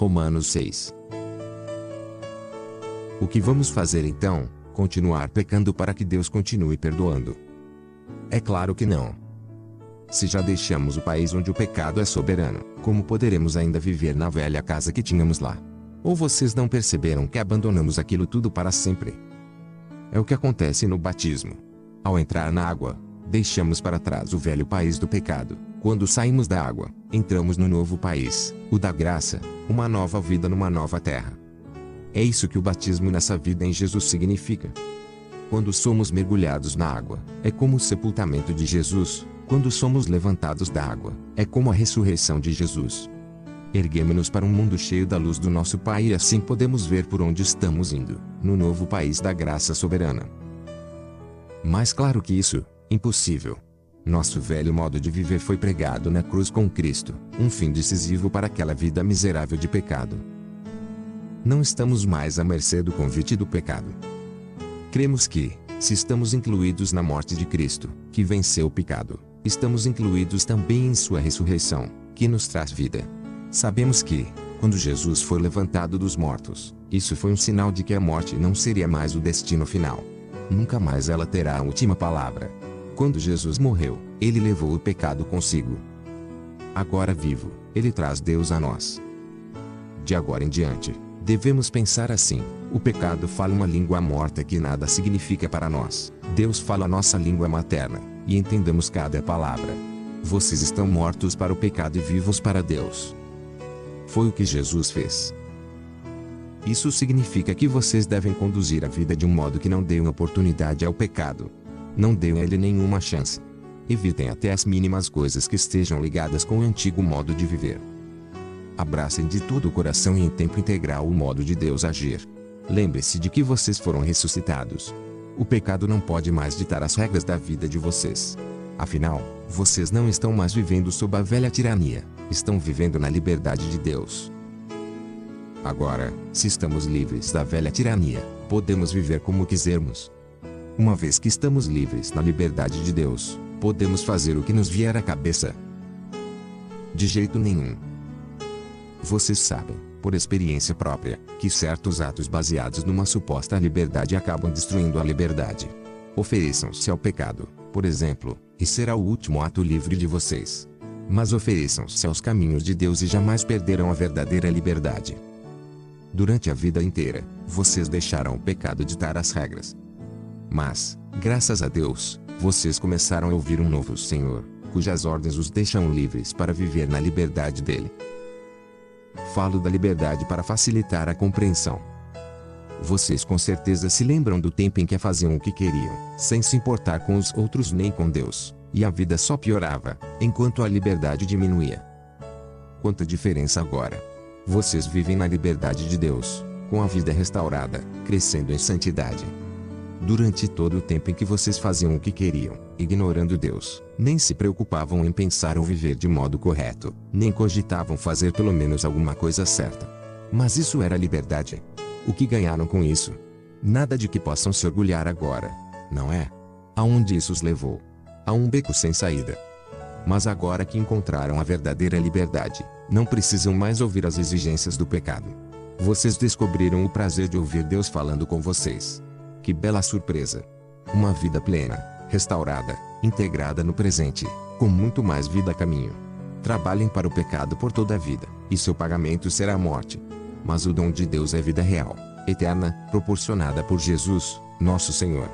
Romanos 6. O que vamos fazer então? Continuar pecando para que Deus continue perdoando? É claro que não. Se já deixamos o país onde o pecado é soberano, como poderemos ainda viver na velha casa que tínhamos lá? Ou vocês não perceberam que abandonamos aquilo tudo para sempre? É o que acontece no batismo. Ao entrar na água, deixamos para trás o velho país do pecado. Quando saímos da água, entramos no novo país, o da graça, uma nova vida numa nova terra. É isso que o batismo nessa vida em Jesus significa. Quando somos mergulhados na água, é como o sepultamento de Jesus. Quando somos levantados da água, é como a ressurreição de Jesus. Erguemos-nos para um mundo cheio da luz do nosso Pai e assim podemos ver por onde estamos indo, no novo país da graça soberana. Mais claro que isso, impossível. Nosso velho modo de viver foi pregado na cruz com Cristo, um fim decisivo para aquela vida miserável de pecado. Não estamos mais à mercê do convite do pecado. Cremos que, se estamos incluídos na morte de Cristo, que venceu o pecado, estamos incluídos também em sua ressurreição, que nos traz vida. Sabemos que, quando Jesus foi levantado dos mortos, isso foi um sinal de que a morte não seria mais o destino final. Nunca mais ela terá a última palavra. Quando Jesus morreu, ele levou o pecado consigo. Agora vivo, ele traz Deus a nós. De agora em diante, devemos pensar assim: o pecado fala uma língua morta que nada significa para nós. Deus fala a nossa língua materna, e entendemos cada palavra. Vocês estão mortos para o pecado e vivos para Deus. Foi o que Jesus fez. Isso significa que vocês devem conduzir a vida de um modo que não dê uma oportunidade ao pecado. Não dêem a ele nenhuma chance. Evitem até as mínimas coisas que estejam ligadas com o antigo modo de viver. Abracem de todo o coração e em tempo integral o modo de Deus agir. Lembre-se de que vocês foram ressuscitados. O pecado não pode mais ditar as regras da vida de vocês. Afinal, vocês não estão mais vivendo sob a velha tirania, estão vivendo na liberdade de Deus. Agora, se estamos livres da velha tirania, podemos viver como quisermos. Uma vez que estamos livres na liberdade de Deus, podemos fazer o que nos vier à cabeça. De jeito nenhum. Vocês sabem, por experiência própria, que certos atos baseados numa suposta liberdade acabam destruindo a liberdade. Ofereçam-se ao pecado, por exemplo, e será o último ato livre de vocês. Mas ofereçam-se aos caminhos de Deus e jamais perderão a verdadeira liberdade. Durante a vida inteira, vocês deixaram o pecado ditar as regras. Mas, graças a Deus, vocês começaram a ouvir um novo Senhor, cujas ordens os deixam livres para viver na liberdade dele. Falo da liberdade para facilitar a compreensão. Vocês com certeza se lembram do tempo em que faziam o que queriam, sem se importar com os outros nem com Deus, e a vida só piorava, enquanto a liberdade diminuía. Quanta diferença agora! Vocês vivem na liberdade de Deus, com a vida restaurada, crescendo em santidade. Durante todo o tempo em que vocês faziam o que queriam, ignorando Deus, nem se preocupavam em pensar ou viver de modo correto, nem cogitavam fazer pelo menos alguma coisa certa. Mas isso era liberdade. O que ganharam com isso? Nada de que possam se orgulhar agora, não é? Aonde isso os levou? A um beco sem saída. Mas agora que encontraram a verdadeira liberdade, não precisam mais ouvir as exigências do pecado. Vocês descobriram o prazer de ouvir Deus falando com vocês. Que bela surpresa! Uma vida plena, restaurada, integrada no presente, com muito mais vida a caminho. Trabalhem para o pecado por toda a vida, e seu pagamento será a morte. Mas o dom de Deus é vida real, eterna, proporcionada por Jesus, nosso Senhor.